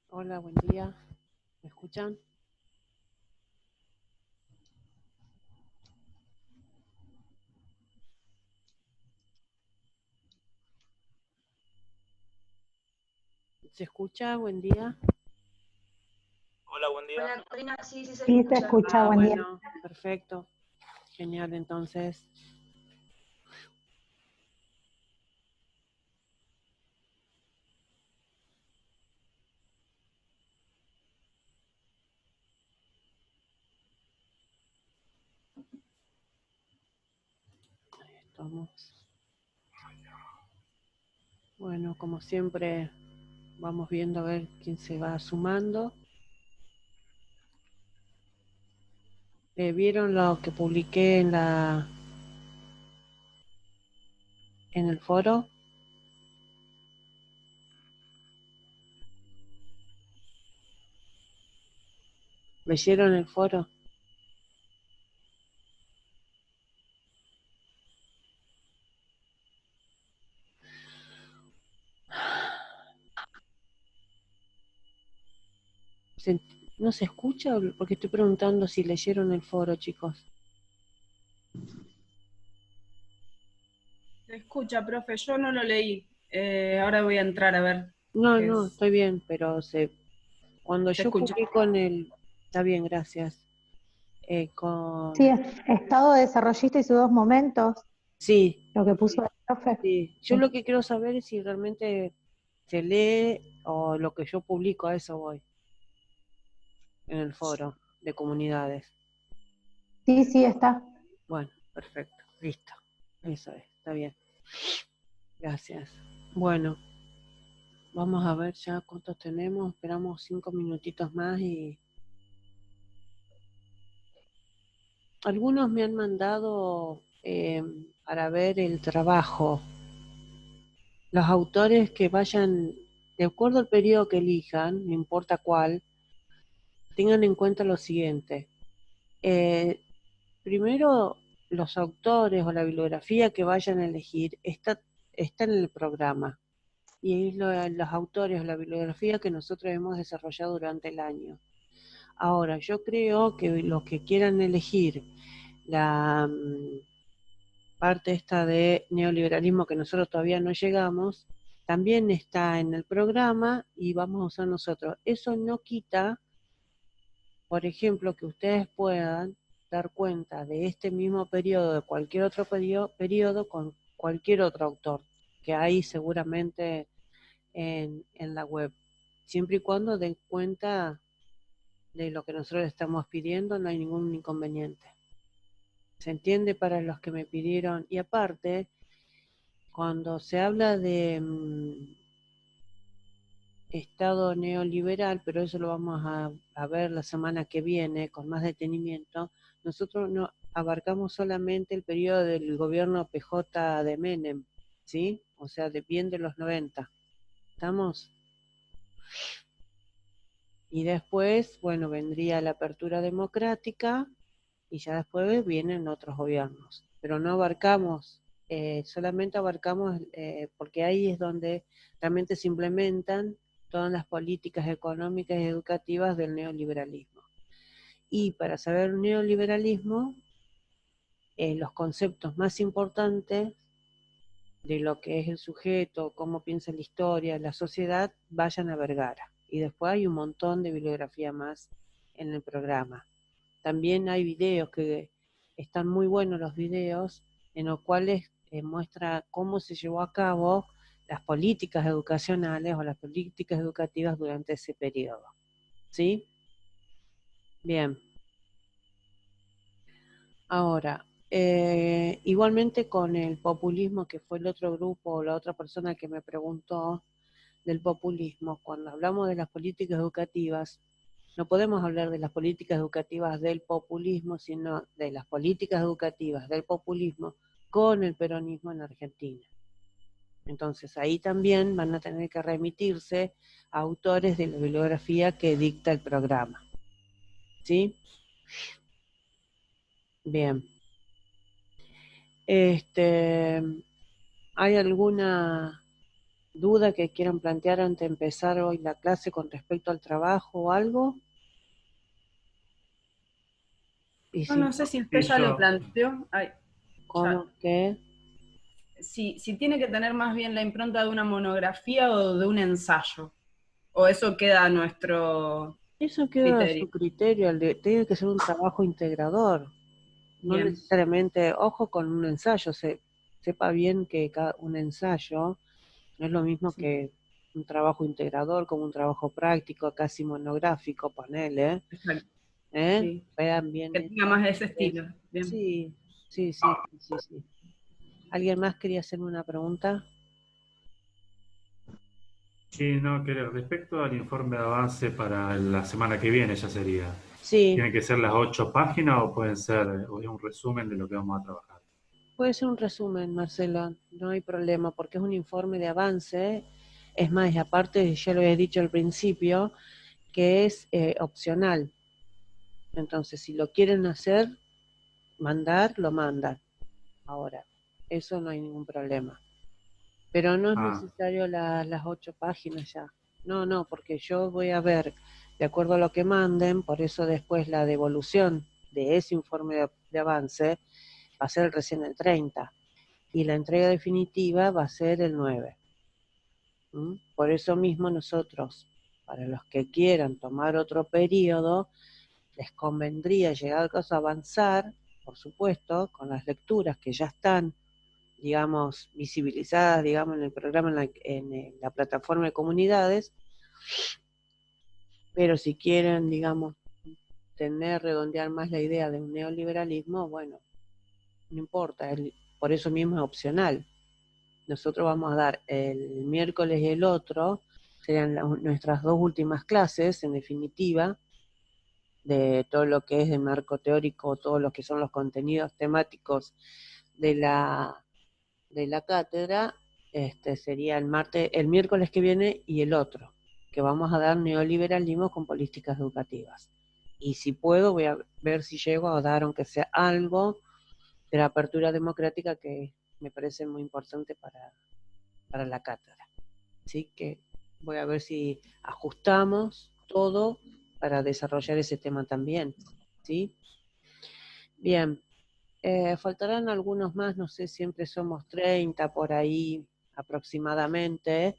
Hola, buen día. ¿Me escuchan? ¿Se escucha? Buen día. Hola, buen día. Hola, Corina, sí, se Sí, se escucha. escucha, buen día. Bueno, perfecto. Genial, entonces. Ahí estamos. Bueno, como siempre, vamos viendo a ver quién se va sumando. ¿Vieron lo que publiqué en el foro? ¿Leyeron el foro? ¿No se escucha? Porque estoy preguntando si leyeron el foro, chicos. Se escucha, profe, yo no lo leí. Ahora voy a entrar a ver. No, estoy bien, pero cuando Se yo escucha. publico en el... Está bien, gracias. Sí, estado desarrollista y sus dos momentos, Sí, lo que puso el profe. sí. Yo lo que quiero saber es si realmente se lee o lo que yo publico, a eso voy, en el foro de comunidades. Sí, sí, está. Bueno, perfecto, listo. Eso es, está bien. Gracias. Bueno, vamos a ver ya cuántos tenemos. Esperamos 5 minutitos más y... Algunos me han mandado para ver el trabajo. Los autores que vayan, de acuerdo al periodo que elijan, no importa cuál, tengan en cuenta lo siguiente. Primero, los autores o la bibliografía que vayan a elegir está en el programa. Y es los autores o la bibliografía que nosotros hemos desarrollado durante el año. Ahora, yo creo que los que quieran elegir la parte esta de neoliberalismo que nosotros todavía no llegamos, también está en el programa y vamos a usar nosotros. Eso no quita, por ejemplo, que ustedes puedan dar cuenta de este mismo periodo, de cualquier otro periodo con cualquier otro autor, que hay seguramente en la web. Siempre y cuando den cuenta de lo que nosotros estamos pidiendo, no hay ningún inconveniente. ¿Se entiende para los que me pidieron? Y aparte, cuando se habla de Estado neoliberal, pero eso lo vamos a ver la semana que viene con más detenimiento, nosotros no abarcamos solamente el periodo del gobierno PJ de Menem, ¿sí? O sea, de bien de los 90. ¿Estamos? Y después, bueno, vendría la apertura democrática y ya después vienen otros gobiernos. Pero no abarcamos, solamente abarcamos, porque ahí es donde realmente se implementan todas las políticas económicas y educativas del neoliberalismo. Y para saber neoliberalismo, los conceptos más importantes de lo que es el sujeto, cómo piensa la historia, la sociedad, vayan a Vergara. Y después hay un montón de bibliografía más en el programa. También hay videos que están muy buenos, los videos en los cuales muestra cómo se llevó a cabo las políticas educacionales o las políticas educativas durante ese periodo. ¿Sí? Bien. Ahora, igualmente con el populismo, que fue el otro grupo o la otra persona que me preguntó del populismo, cuando hablamos de las políticas educativas, no podemos hablar de las políticas educativas del populismo, sino de las políticas educativas del populismo con el peronismo en Argentina. Entonces ahí también van a tener que remitirse a autores de la bibliografía que dicta el programa. ¿Sí? Bien. ¿Hay alguna duda que quieran plantear antes de empezar hoy la clase con respecto al trabajo o algo? Y No, si no sé no, si usted Sí, ya lo yo, planteó. Ay, ya. ¿cómo que? Si tiene que tener más bien la impronta de una monografía o de un ensayo. O eso queda a nuestro Eso queda a su criterio. criterio, tiene que ser un trabajo integrador, no Bien, necesariamente, ojo con un ensayo, sepa bien que un ensayo no es lo mismo sí, que un trabajo integrador, como un trabajo práctico, casi monográfico, ponele, exacto. ¿eh? Sí. Vean bien Que tenga más de ese estilo. Bien. Sí, sí, sí, sí, sí, sí. ¿Alguien más quería hacerme una pregunta? Sí, no, creo. Respecto al informe de avance para la semana que viene ya sería. Sí, ¿Tienen que ser las 8 páginas o pueden ser un resumen de lo que vamos a trabajar? puede ser un resumen, Marcelo, no hay problema, porque es un informe de avance. Es más, y aparte, ya lo había dicho al principio, que es opcional. Entonces, si lo quieren hacer, mandar, lo mandan. Ahora, eso no hay ningún problema. Pero no es Ah, necesario las 8 páginas ya. No, no, porque yo voy a ver, de acuerdo a lo que manden, por eso después la devolución de ese informe de avance va a ser recién el 30 y la entrega definitiva va a ser el 9. ¿Mm? Por eso mismo nosotros, para los que quieran tomar otro periodo, les convendría, llegado el caso, avanzar, por supuesto, con las lecturas que ya están, digamos, visibilizadas, digamos, en el programa, en la plataforma de comunidades, pero si quieren, digamos, redondear más la idea de un neoliberalismo, bueno, no importa, por eso mismo es opcional. Nosotros vamos a dar el miércoles y el otro, serían nuestras dos últimas clases, en definitiva, de todo lo que es de marco teórico, todo lo que son los contenidos temáticos de la cátedra. Sería el miércoles que viene y el otro, que vamos a dar neoliberalismo con políticas educativas. Y si puedo, voy a ver si llego a dar, aunque sea algo, de la apertura democrática, que me parece muy importante para la cátedra. Así que voy a ver si ajustamos todo para desarrollar ese tema también. ¿Sí? Bien, faltarán algunos más, no sé, siempre somos 30 por ahí aproximadamente.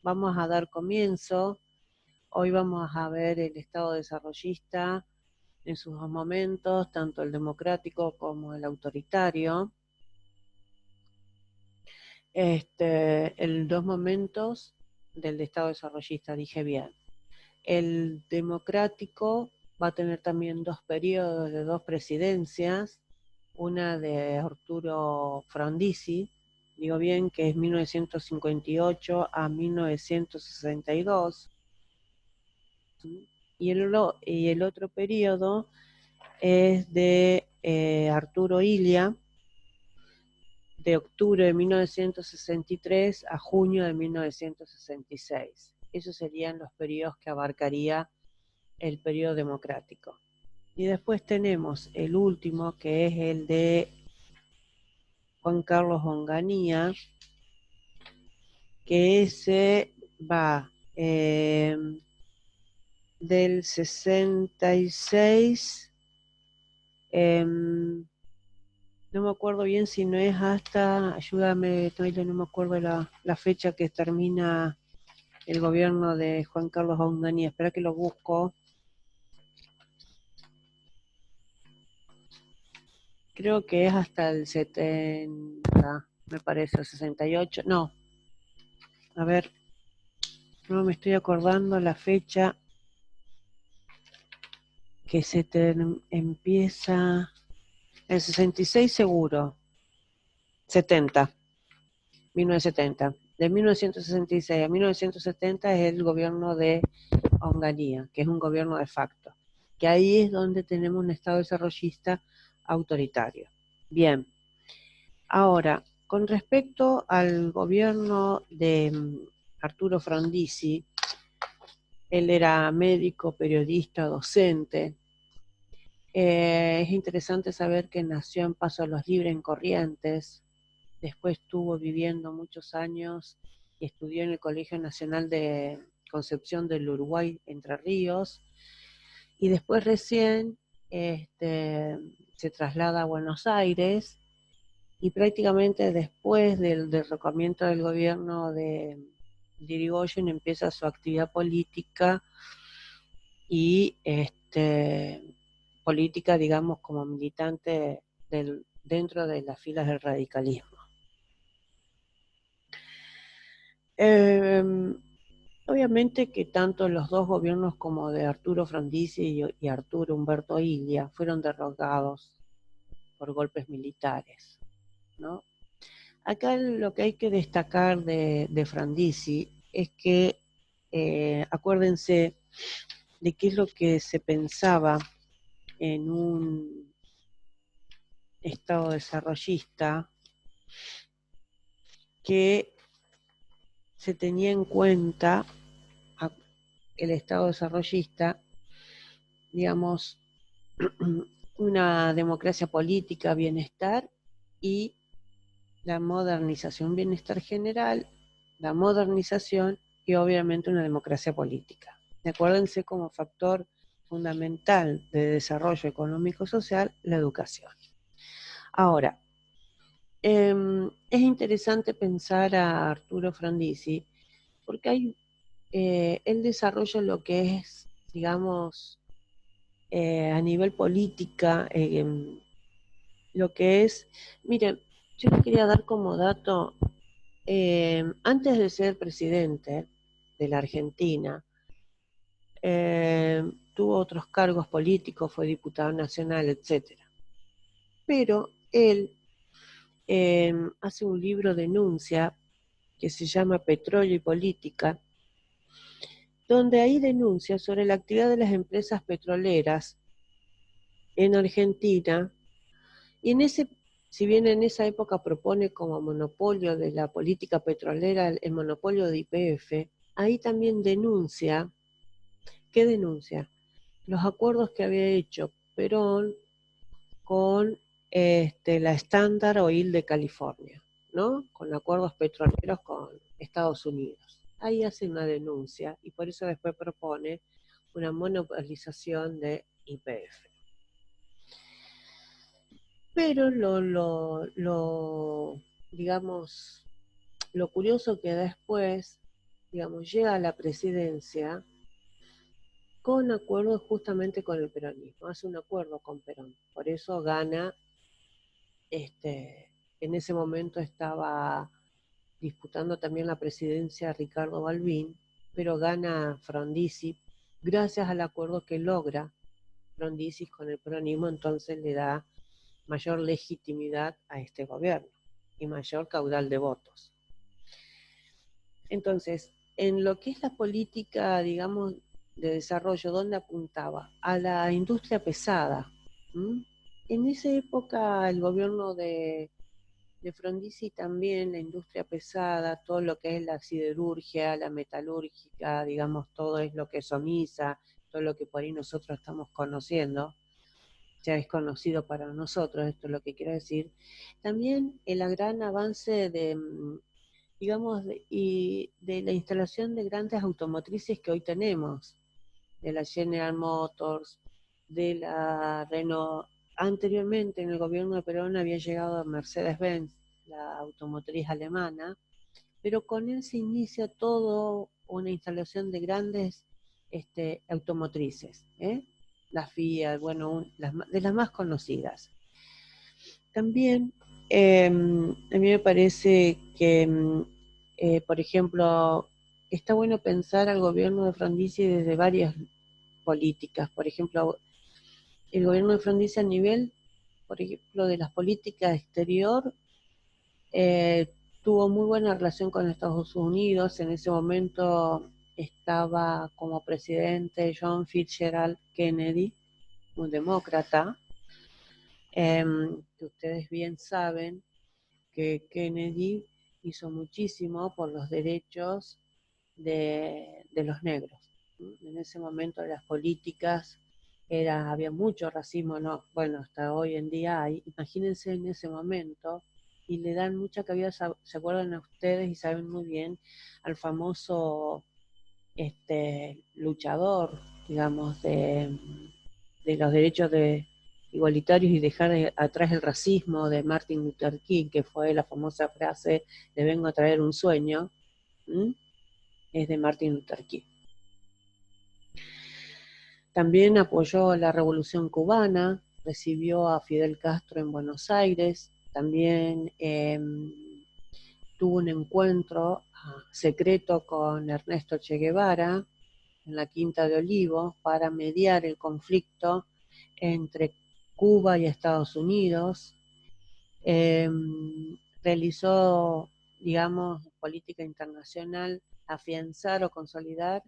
Vamos a dar comienzo. Hoy vamos a ver el Estado desarrollista en sus dos momentos, tanto el democrático como el autoritario. El dos momentos del Estado desarrollista, dije bien. El democrático va a tener también dos periodos de dos presidencias, una de Arturo Frondizi, digo bien, que es 1958 a 1962, y el otro periodo es de Arturo Illia, de octubre de 1963 a junio de 1966. Esos serían los periodos que abarcaría el periodo democrático. Y después tenemos el último, que es el de Juan Carlos Onganía, que ese va del 66, no me acuerdo bien si no es hasta, ayúdame, no me acuerdo la fecha que termina el gobierno de Juan Carlos Onganía, espera que lo busco. Creo que es hasta el 70, me parece, 68, no, a ver, no me estoy acordando la fecha que empieza, el 66 seguro, 70, 1970. De 1966 a 1970 es el gobierno de Onganía, que es un gobierno de facto, que ahí es donde tenemos un Estado desarrollista autoritario. Bien, ahora, con respecto al gobierno de Arturo Frondizi, él era médico, periodista, docente, Es interesante saber que nació en Paso de los Libres, en Corrientes. Después estuvo viviendo muchos años y estudió en el Colegio Nacional de Concepción del Uruguay, Entre Ríos. Y después recién se traslada a Buenos Aires y prácticamente después del derrocamiento del gobierno de Irigoyen empieza su actividad política y política, digamos, como militante dentro de las filas del radicalismo. Obviamente que tanto los dos gobiernos como de Arturo Frondizi y Arturo Umberto Illia fueron derrocados por golpes militares, ¿no? Acá lo que hay que destacar de Frondizi es que, acuérdense de qué es lo que se pensaba en un Estado desarrollista, que se tenía en cuenta el Estado desarrollista, digamos, una democracia política, bienestar y la modernización, bienestar general, la modernización y obviamente una democracia política. Acuérdense como factor fundamental de desarrollo económico-social la educación. Ahora, es interesante pensar a Arturo Frondizi porque él desarrolla lo que es, digamos, a nivel política, lo que es, miren, yo les quería dar como dato, antes de ser presidente de la Argentina, tuvo otros cargos políticos, fue diputado nacional, etc. Pero él hace un libro denuncia que se llama Petróleo y Política, donde ahí denuncia sobre la actividad de las empresas petroleras en Argentina, y si bien en esa época propone como monopolio de la política petrolera el monopolio de YPF, ahí también denuncia, ¿qué denuncia? Los acuerdos que había hecho Perón con la Standard Oil de California, ¿no? Con acuerdos petroleros con Estados Unidos. Ahí hace una denuncia y por eso después propone una monopolización de YPF. Pero digamos, lo curioso que después, digamos, llega a la presidencia con acuerdos justamente con el peronismo, hace un acuerdo con Perón, por eso gana, en ese momento estaba disputando también la presidencia Ricardo Balbín, pero gana Frondizi, gracias al acuerdo que logra Frondizi con el peronismo, entonces le da mayor legitimidad a este gobierno y mayor caudal de votos. Entonces, en lo que es la política, digamos, de desarrollo, ¿dónde apuntaba? A la industria pesada. En esa época el gobierno de Frondizi también, la industria pesada, todo lo que es la siderurgia, la metalúrgica, digamos, todo es lo que es OMISA, todo lo que por ahí nosotros estamos conociendo, ya es conocido para nosotros, esto es lo que quiero decir. También el gran avance de, digamos, y de la instalación de grandes automotrices que hoy tenemos, de la General Motors, de la Renault. Anteriormente, en el gobierno de Perón, había llegado a Mercedes-Benz, la automotriz alemana, pero con él se inicia todo una instalación de grandes automotrices, la Fiat, bueno, de las más conocidas. También a mí me parece que, por ejemplo, está bueno pensar al gobierno de Frondizi desde varias políticas. Por ejemplo, el gobierno de Frondizi a nivel, por ejemplo, de las políticas exterior, tuvo muy buena relación con Estados Unidos. En ese momento estaba como presidente John Fitzgerald Kennedy, un demócrata, que ustedes bien saben que Kennedy hizo muchísimo por los derechos de los negros. En ese momento las políticas había mucho racismo, no, bueno, hasta hoy en día hay, imagínense en ese momento, y le dan mucha cabida, se acuerdan a ustedes y saben muy bien, al famoso luchador, digamos, de los derechos igualitarios y dejar atrás el racismo de Martin Luther King, que fue la famosa frase de vengo a traer un sueño, es de Martin Luther King. También apoyó la Revolución Cubana, recibió a Fidel Castro en Buenos Aires, también tuvo un encuentro secreto con Ernesto Che Guevara en la Quinta de Olivos para mediar el conflicto entre Cuba y Estados Unidos. Realizó, digamos, política internacional, afianzar o consolidar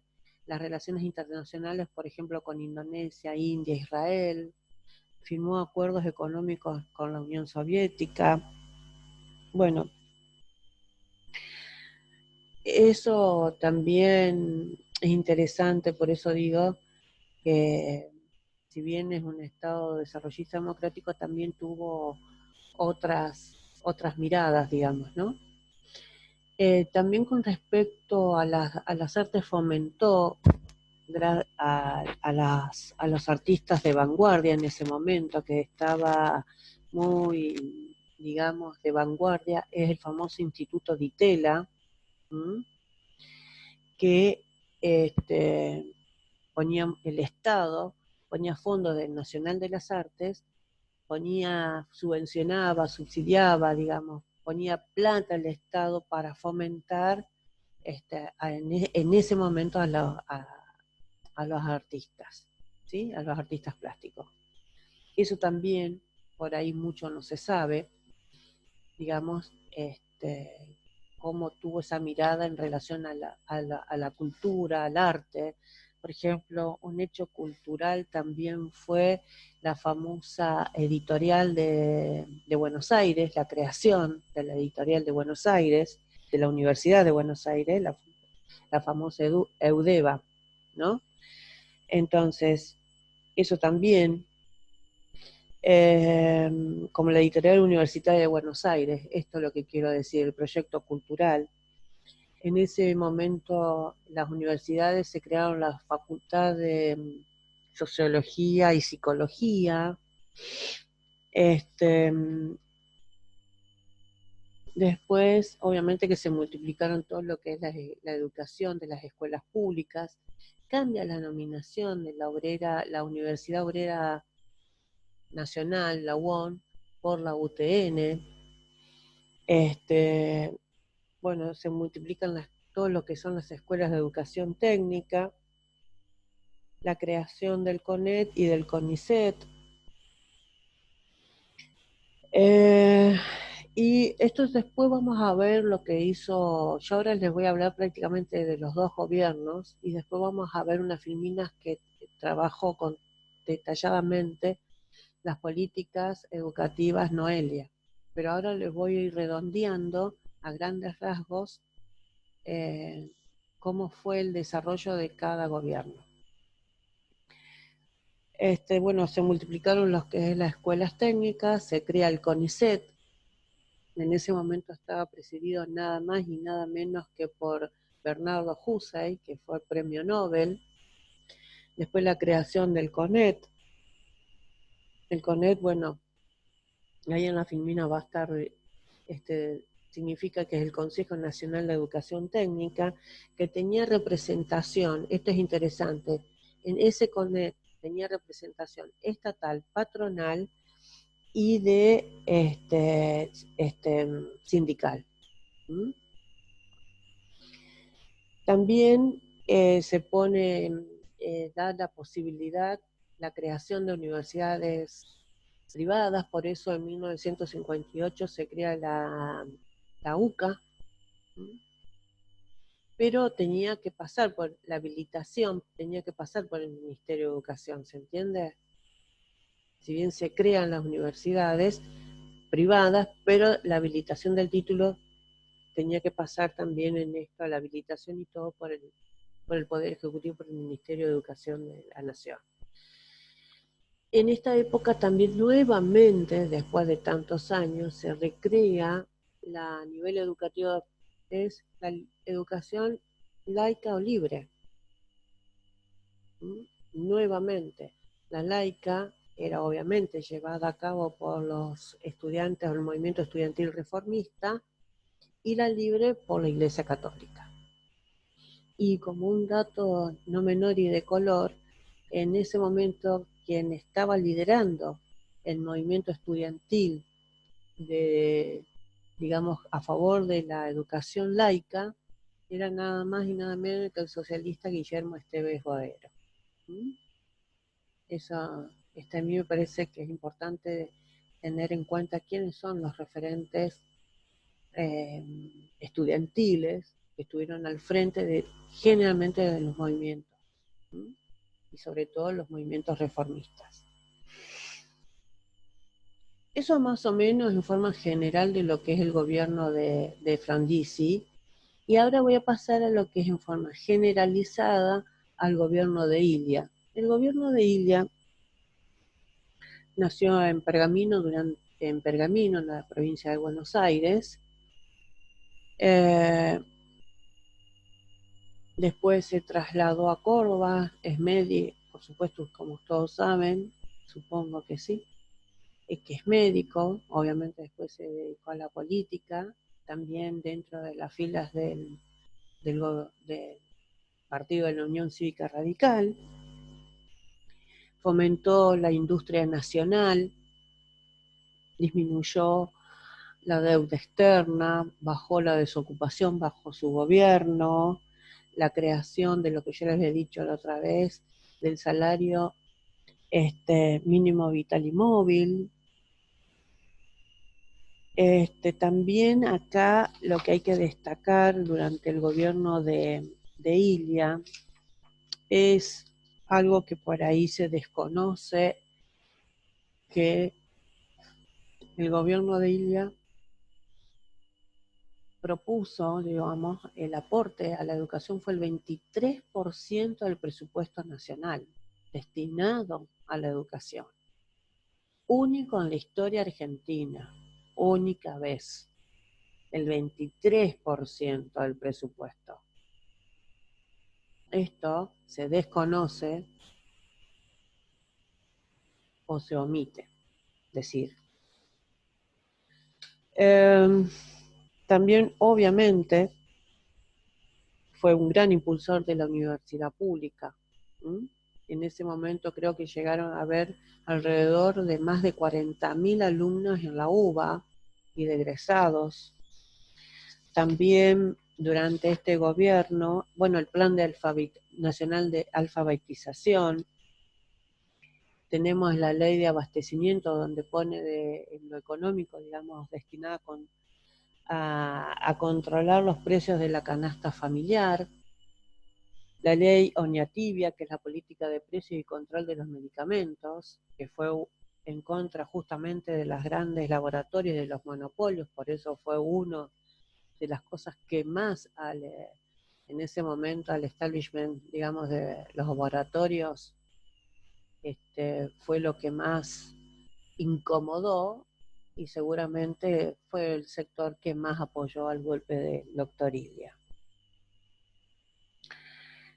las relaciones internacionales, por ejemplo, con Indonesia, India, Israel, firmó acuerdos económicos con la Unión Soviética. Bueno, eso también es interesante, por eso digo que si bien es un Estado desarrollista democrático, también tuvo otras miradas, digamos, ¿no? También con respecto a las artes fomentó a los artistas de vanguardia en ese momento, que estaba muy, digamos, de vanguardia, es el famoso Instituto Di Tella, que ponía el Estado, ponía fondos del Nacional de las Artes, subvencionaba, subsidiaba, digamos, ponía plata el Estado para fomentar en ese momento a los artistas, ¿sí? A los artistas plásticos. Eso también, por ahí mucho no se sabe, digamos, cómo tuvo esa mirada en relación a la cultura, al arte. Por ejemplo, un hecho cultural también fue la famosa editorial de Buenos Aires, la creación de la editorial de Buenos Aires, de la Universidad de Buenos Aires, la famosa Eudeva, ¿no? Entonces, eso también, como la editorial universitaria de Buenos Aires, esto es lo que quiero decir, el proyecto cultural. En ese momento las universidades se crearon la facultad de Sociología y Psicología. Después, obviamente que se multiplicaron todo lo que es la educación de las escuelas públicas. Cambia la nominación de la Universidad Obrera Nacional, la UON, por la UTN. Bueno, se multiplican todo lo que son las escuelas de educación técnica, la creación del CONET y del CONICET. Y esto después vamos a ver lo que hizo, yo ahora les voy a hablar prácticamente de los dos gobiernos, y después vamos a ver unas filminas que trabajó detalladamente las políticas educativas Noelia. Pero ahora les voy a ir redondeando a grandes rasgos cómo fue el desarrollo de cada gobierno. Bueno, se multiplicaron los que es las escuelas técnicas, se crea el CONICET. En ese momento estaba presidido nada más y nada menos que por Bernardo Husey, que fue premio Nobel. Después la creación del CONET. El CONET, bueno, ahí en la filmina va a estar, significa que es el Consejo Nacional de Educación Técnica, que tenía representación, esto es interesante, en ese CONET tenía representación estatal, patronal y de sindical. También se da la posibilidad, la creación de universidades privadas, por eso en 1958 se crea la UCA, pero tenía que pasar por la habilitación, tenía que pasar por el Ministerio de Educación, ¿se entiende? Si bien se crean las universidades privadas, pero la habilitación del título tenía que pasar también en esto, la habilitación y todo por el Poder Ejecutivo, por el Ministerio de Educación de la Nación. En esta época también nuevamente, después de tantos años, se recrea a nivel educativo, es la educación laica o libre. Nuevamente, la laica era obviamente llevada a cabo por los estudiantes del movimiento estudiantil reformista y la libre por la Iglesia Católica. Y como un dato no menor y de color, en ese momento quien estaba liderando el movimiento estudiantil digamos, a favor de la educación laica, era nada más y nada menos que el socialista Guillermo Esteves Boero. Eso, a mí me parece que es importante tener en cuenta quiénes son los referentes estudiantiles que estuvieron al frente generalmente de los movimientos, y sobre todo los movimientos reformistas. Eso más o menos en forma general de lo que es el gobierno de Frondizi, y ahora voy a pasar a lo que es en forma generalizada al gobierno de Ilia. El gobierno de Ilia nació en Pergamino, en la provincia de Buenos Aires. Después se trasladó a Córdoba, es médico, por supuesto, como todos saben, supongo que sí, que es médico, obviamente después se dedicó a la política, también dentro de las filas del Partido de la Unión Cívica Radical, fomentó la industria nacional, disminuyó la deuda externa, bajó la desocupación bajo su gobierno, la creación de lo que yo les he dicho la otra vez, del salario mínimo vital y móvil. También acá lo que hay que destacar durante el gobierno de Ilia es algo que por ahí se desconoce, que el gobierno de Ilia propuso, digamos, el aporte a la educación fue el 23% del presupuesto nacional destinado a la educación. Único en la historia argentina, única vez, el 23% del presupuesto. Esto se desconoce o se omite decir. También, obviamente, fue un gran impulsor de la universidad pública. En ese momento creo que llegaron a haber alrededor de más de 40.000 alumnos en la UBA y de egresados. También durante este gobierno, bueno, el Plan Nacional de Alfabetización, tenemos la Ley de Abastecimiento donde pone en lo económico, digamos, destinada a controlar los precios de la canasta familiar, la ley Oñatibia, que es la política de precios y control de los medicamentos, que fue en contra justamente de los grandes laboratorios, de los monopolios, por eso fue una de las cosas que más en ese momento al establishment, digamos, de los laboratorios, fue lo que más incomodó, y seguramente fue el sector que más apoyó al golpe del doctor Ilia.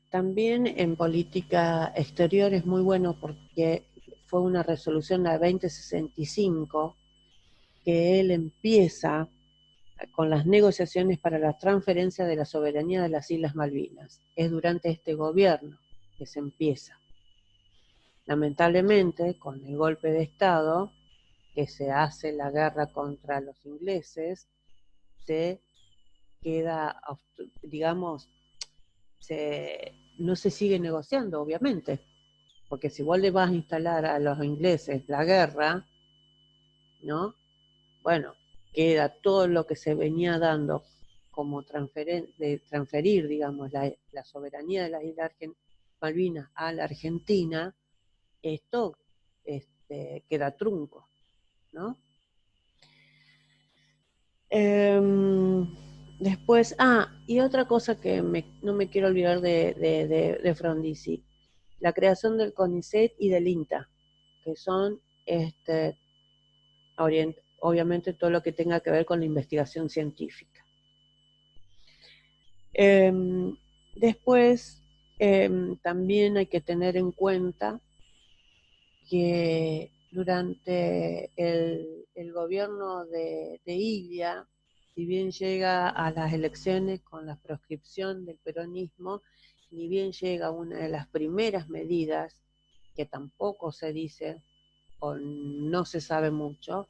También en política exterior es muy bueno porque fue una resolución, la 2065, que él empieza con las negociaciones para la transferencia de la soberanía de las Islas Malvinas. Es durante este gobierno que se empieza. Lamentablemente, con el golpe de Estado, que se hace la guerra contra los ingleses, se queda, digamos, no se sigue negociando, obviamente, porque si vos le vas a instalar a los ingleses la guerra, ¿no? Bueno, queda todo lo que se venía dando como transferir, digamos, la soberanía de las Islas Malvinas a la Argentina, esto queda trunco, ¿no? Después, y otra cosa que no me quiero olvidar de Frondizi, la creación del CONICET y del INTA, que son obviamente todo lo que tenga que ver con la investigación científica. Después, también hay que tener en cuenta que durante el gobierno de Ilia, si bien llega a las elecciones con la proscripción del peronismo, ni bien llega una de las primeras medidas, que tampoco se dice o no se sabe mucho,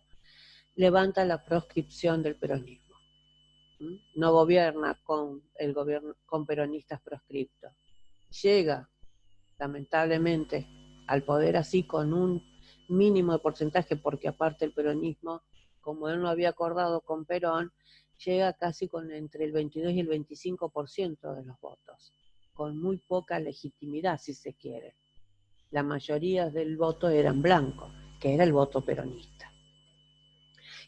levanta la proscripción del peronismo. No gobierna con peronistas proscriptos. Llega, lamentablemente, al poder así con un mínimo de porcentaje, porque aparte el peronismo, como él no había acordado con Perón, llega casi con entre el 22 y el 25% de los votos, con muy poca legitimidad, si se quiere. La mayoría del voto eran blancos, que era el voto peronista.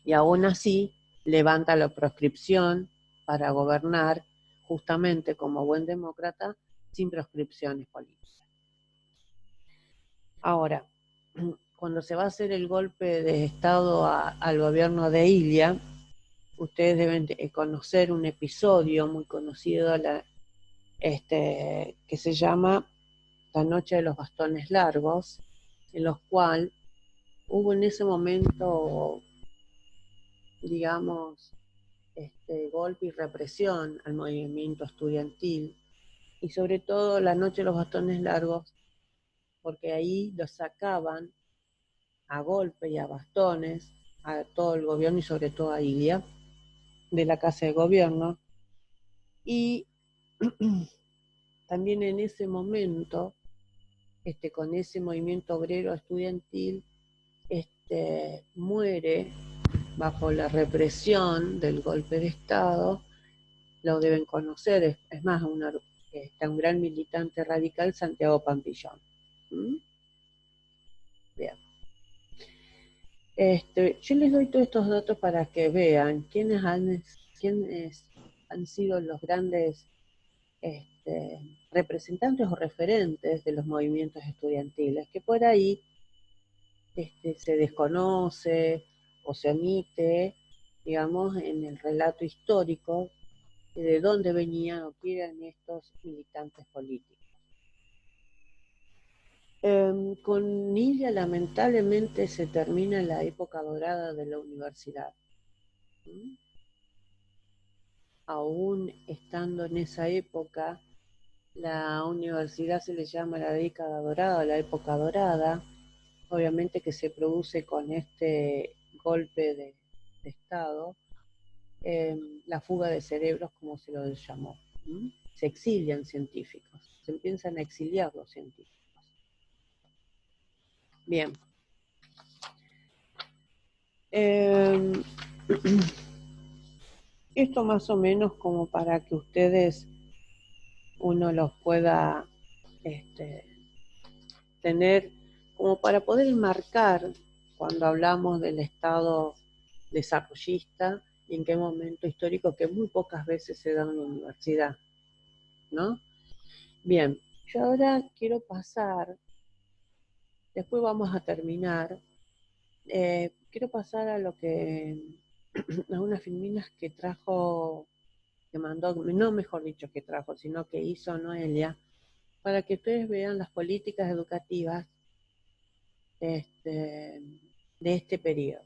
Y aún así levanta la proscripción para gobernar, justamente como buen demócrata, sin proscripciones políticas. Ahora, cuando se va a hacer el golpe de Estado al gobierno de Ilia, ustedes deben conocer un episodio muy conocido que se llama La Noche de los Bastones Largos, en los cuales hubo en ese momento, digamos, golpe y represión al movimiento estudiantil, y sobre todo la Noche de los Bastones Largos, porque ahí los sacaban a golpe y a bastones a todo el gobierno y sobre todo a Ilia de la Casa de Gobierno. Y también en ese momento, con ese movimiento obrero estudiantil, muere bajo la represión del golpe de Estado. Lo deben conocer, es más, un gran militante radical, Santiago Pampillón. Bien. Yo les doy todos estos datos para que vean quiénes han sido los grandes representantes o referentes de los movimientos estudiantiles, que por ahí se desconoce o se omite, digamos, en el relato histórico de dónde venían o qué eran estos militantes políticos. Con Ilia lamentablemente se termina la época dorada de la universidad. Aún estando en esa época, la universidad se le llama la década dorada, la época dorada, obviamente que se produce con este golpe de Estado, la fuga de cerebros, como se lo llamó. Se exilian científicos, se empiezan a exiliar los científicos. Bien. Esto más o menos como para que ustedes uno los pueda tener, como para poder marcar cuando hablamos del Estado desarrollista y en qué momento histórico, que muy pocas veces se da en la universidad, ¿no? Bien, yo ahora quiero pasar, después vamos a terminar, quiero pasar a lo que, a unas filminas que trajo, que mandó, no mejor dicho que trajo, sino que hizo Noelia, para que ustedes vean las políticas educativas de este periodo.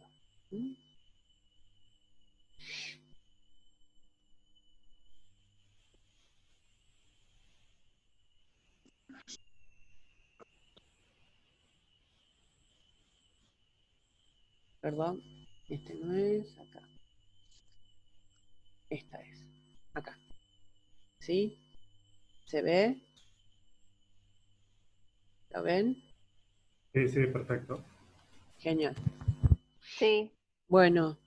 Perdón, este no es, acá. Esta es, acá. ¿Sí? ¿Se ve? ¿Lo ven? Sí, sí, perfecto. Genial. Sí. Bueno,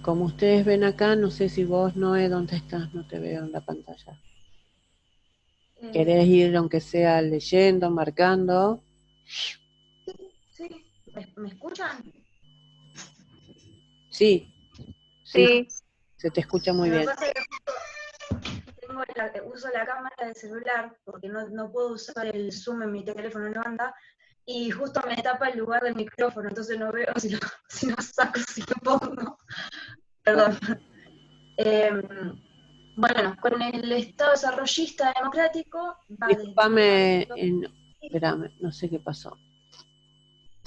como ustedes ven acá, no sé si vos, Noé, ¿dónde estás? No te veo en la pantalla. ¿Querés ir, aunque sea leyendo, marcando? Sí, ¿me escuchan? Sí. Sí. Se te escucha muy bien. Lo que pasa es que uso la cámara del celular porque no puedo usar el Zoom en mi teléfono, no anda. y justo me tapa el lugar del micrófono, entonces no veo si lo saco, si lo pongo. Perdón. Bueno, con el Estado desarrollista democrático va Disculpame, espérame, no sé qué pasó.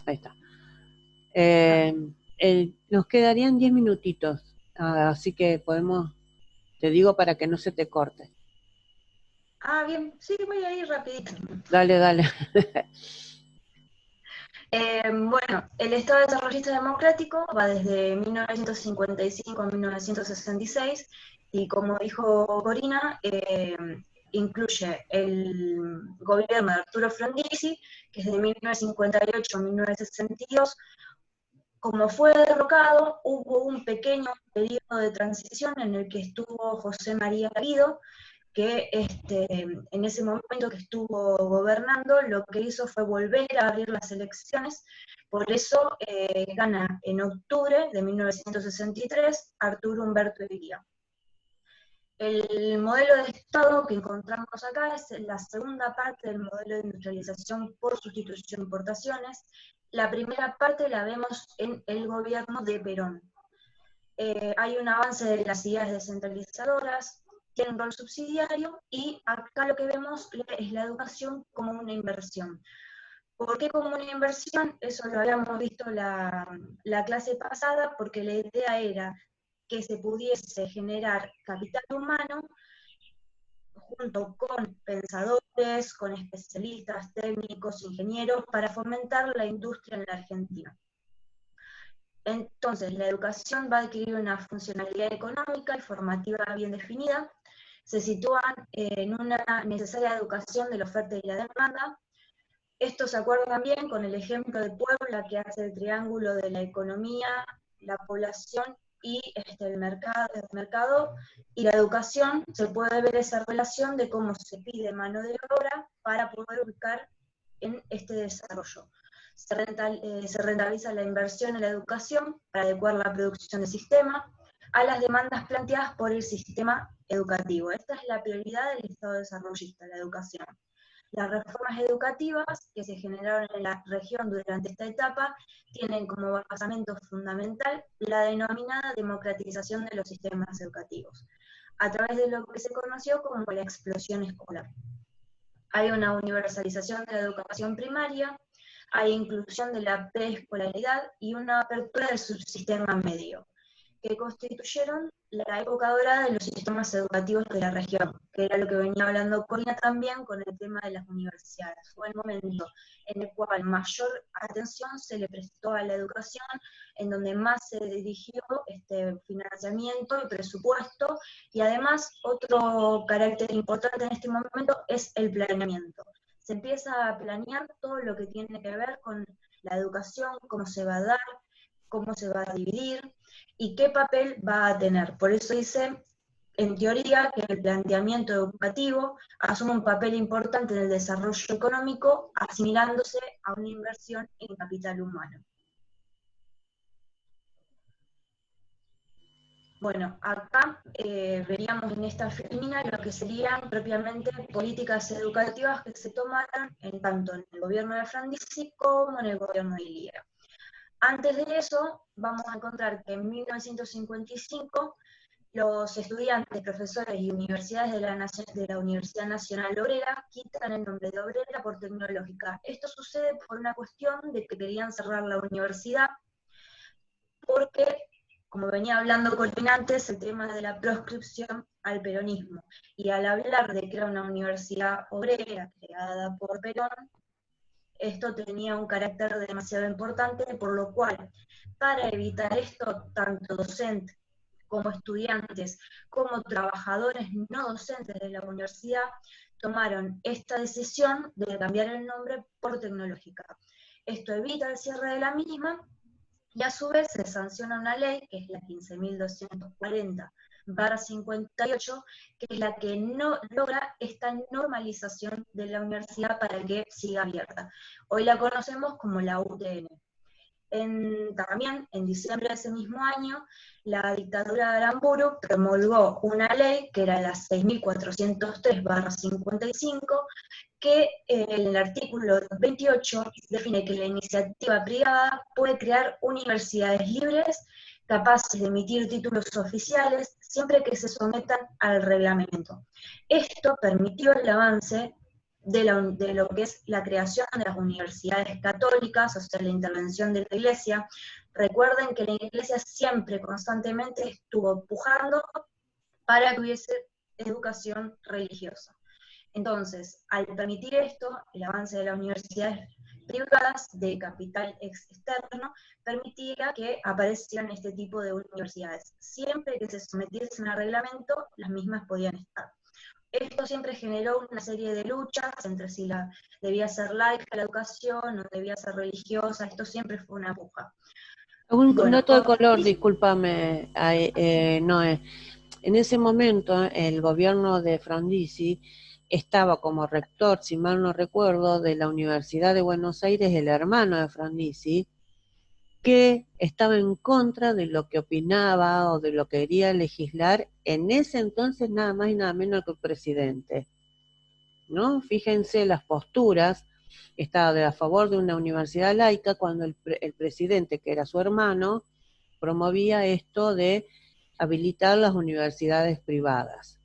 Ahí está. Nos quedarían 10 minutitos, así que podemos, te digo para que no se te corte. Ah, bien, sí, voy a ir rapidito. Dale. Bueno, el Estado desarrollista democrático va desde 1955 a 1966 y como dijo Corina, incluye el gobierno de Arturo Frondizi, que es de 1958 a 1962. Como fue derrocado, hubo un pequeño periodo de transición en el que estuvo José María Garrido, que en ese momento que estuvo gobernando, lo que hizo fue volver a abrir las elecciones. Por eso gana en octubre de 1963 Arturo Umberto Illia. El modelo de Estado que encontramos acá es la segunda parte del modelo de industrialización por sustitución de importaciones. La primera parte la vemos en el gobierno de Perón. Hay un avance de las ideas descentralizadoras, tiene un rol subsidiario, y acá lo que vemos es la educación como una inversión. ¿Por qué como una inversión? Eso lo habíamos visto la clase pasada, porque la idea era que se pudiese generar capital humano junto con pensadores, con especialistas, técnicos, ingenieros, para fomentar la industria en la Argentina. Entonces, la educación va a adquirir una funcionalidad económica y formativa bien definida, se sitúan en una necesaria educación de la oferta y la demanda. Esto se acuerda también con el ejemplo de Puebla, que hace el triángulo de la economía, la población y el mercado y la educación. Se puede ver esa relación de cómo se pide mano de obra para poder ubicar en este desarrollo. Se rentabiliza la inversión en la educación para adecuar la producción del sistema a las demandas planteadas por el sistema educativo. Esta es la prioridad del Estado desarrollista, la educación. Las reformas educativas que se generaron en la región durante esta etapa tienen como basamento fundamental la denominada democratización de los sistemas educativos, a través de lo que se conoció como la explosión escolar. Hay una universalización de la educación primaria, hay inclusión de la preescolaridad y una apertura del subsistema medio, que constituyeron la época dorada de los sistemas educativos de la región, que era lo que venía hablando Corina también con el tema de las universidades. Fue el momento en el cual mayor atención se le prestó a la educación, en donde más se dirigió financiamiento y presupuesto, y además otro carácter importante en este momento es el planeamiento. Se empieza a planear todo lo que tiene que ver con la educación, cómo se va a dar, cómo se va a dividir, y qué papel va a tener. Por eso dice, en teoría, que el planteamiento educativo asume un papel importante en el desarrollo económico, asimilándose a una inversión en capital humano. Bueno, acá veríamos en esta filmina lo que serían propiamente políticas educativas que se tomaron tanto en el gobierno de Frondizi como en el gobierno de Illia. Antes de eso, vamos a encontrar que en 1955 los estudiantes, profesores y universidades de la Universidad Nacional Obrera quitan el nombre de Obrera por Tecnológica. Esto sucede por una cuestión de que querían cerrar la universidad, porque, como venía hablando Corina antes, el tema de la proscripción al peronismo. Y al hablar de que era una universidad obrera creada por Perón, esto tenía un carácter demasiado importante, por lo cual, para evitar esto, tanto docentes como estudiantes, como trabajadores no docentes de la universidad, tomaron esta decisión de cambiar el nombre por Tecnológica. Esto evita el cierre de la misma, y a su vez se sanciona una ley, que es la 15.240/58, que es la que no logra esta normalización de la universidad para que siga abierta. Hoy la conocemos como la UTN. También, en diciembre de ese mismo año, la dictadura de Aramburu promulgó una ley, que era la 6.403/55, que en el artículo 28 define que la iniciativa privada puede crear universidades libres capaces de emitir títulos oficiales siempre que se sometan al reglamento. Esto permitió el avance de lo que es la creación de las universidades católicas, o sea, la intervención de la Iglesia. Recuerden que la Iglesia siempre, constantemente, estuvo empujando para que hubiese educación religiosa. Entonces, al permitir esto, el avance de las universidades privadas de capital externo permitía que aparecieran este tipo de universidades. Siempre que se sometiesen al reglamento, las mismas podían estar. Esto siempre generó una serie de luchas entre si debía ser laica la educación o debía ser religiosa. Esto siempre fue una puja. Un dato de color, discúlpame, Noé. En ese momento, el gobierno de Frondizi estaba como rector, si mal no recuerdo, de la Universidad de Buenos Aires, el hermano de Frondizi, que estaba en contra de lo que opinaba o de lo que quería legislar en ese entonces nada más y nada menos que el presidente, ¿no? Fíjense las posturas, estaba a favor de una universidad laica cuando el presidente, que era su hermano, promovía esto de habilitar las universidades privadas.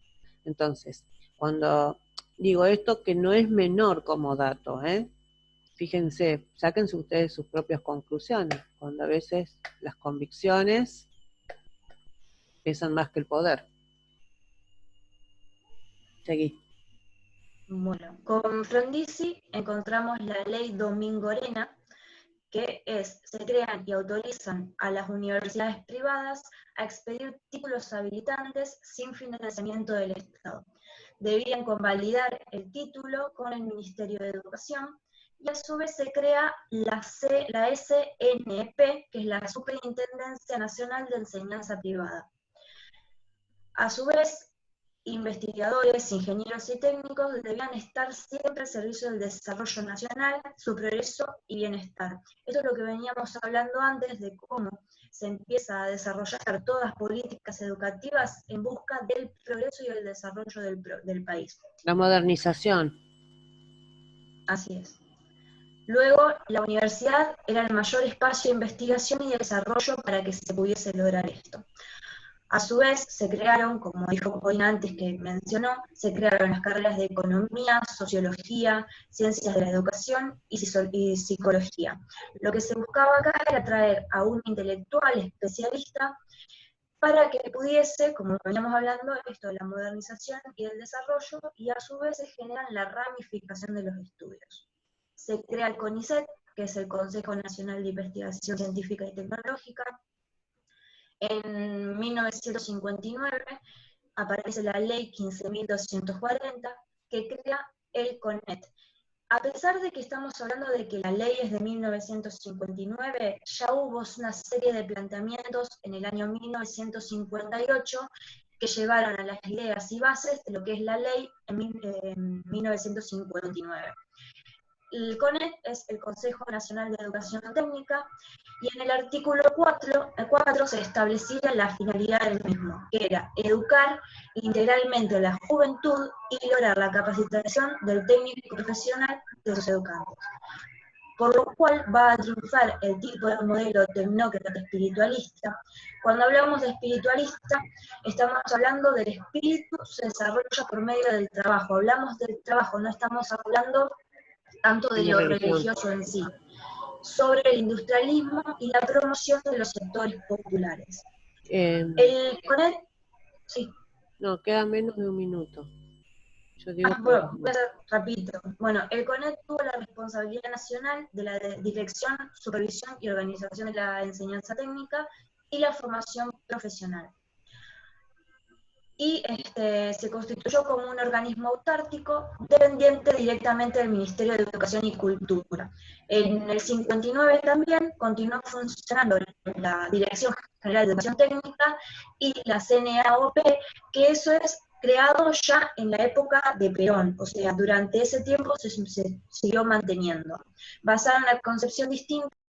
Entonces, cuando digo esto, que no es menor como dato, fíjense, sáquense ustedes sus propias conclusiones, cuando a veces las convicciones pesan más que el poder. Seguí. Bueno, con Frondizi encontramos la ley Domingorena, que se crean y autorizan a las universidades privadas a expedir títulos habilitantes sin financiamiento del Estado. Debían convalidar el título con el Ministerio de Educación, y a su vez se crea la SNP, que es la Superintendencia Nacional de Enseñanza Privada. A su vez, investigadores, ingenieros y técnicos debían estar siempre al servicio del desarrollo nacional, su progreso y bienestar. Esto es lo que veníamos hablando antes de cómo se empieza a desarrollar todas las políticas educativas en busca del progreso y el desarrollo del país. La modernización. Así es. Luego, la universidad era el mayor espacio de investigación y desarrollo para que se pudiese lograr esto. A su vez, se crearon, como dijo Corina antes que mencionó, se crearon las carreras de Economía, Sociología, Ciencias de la Educación y Psicología. Lo que se buscaba acá era traer a un intelectual especialista para que pudiese, como veníamos hablando, esto de la modernización y el desarrollo, y a su vez se generan la ramificación de los estudios. Se crea el CONICET, que es el Consejo Nacional de Investigación Científica y Tecnológica. En 1959 aparece la ley 15.240, que crea el CONET. A pesar de que estamos hablando de que la ley es de 1959, ya hubo una serie de planteamientos en el año 1958 que llevaron a las ideas y bases de lo que es la ley en 1959. El CONET es el Consejo Nacional de Educación Técnica, y en el artículo 4 se establecía la finalidad del mismo, que era educar integralmente a la juventud y lograr la capacitación del técnico profesional de los educantes. Por lo cual va a triunfar el tipo de modelo tecnócrata espiritualista. Cuando hablamos de espiritualista, estamos hablando del espíritu se desarrolla por medio del trabajo. Hablamos del trabajo, no estamos hablando tanto de lo religioso en sí, sobre el industrialismo y la promoción de los sectores populares. El CONET, sí. No, queda menos de un minuto. Yo digo bueno, voy a hacer rapidito. Bueno, el CONET tuvo la responsabilidad nacional de la dirección, supervisión y organización de la enseñanza técnica y la formación profesional. Y se constituyó como un organismo autárquico dependiente directamente del Ministerio de Educación y Cultura. En el 59 también continuó funcionando la Dirección General de Educación Técnica y la CNAOP, que eso es creado ya en la época de Perón, o sea, durante ese tiempo se siguió manteniendo. Basada en una concepción distinta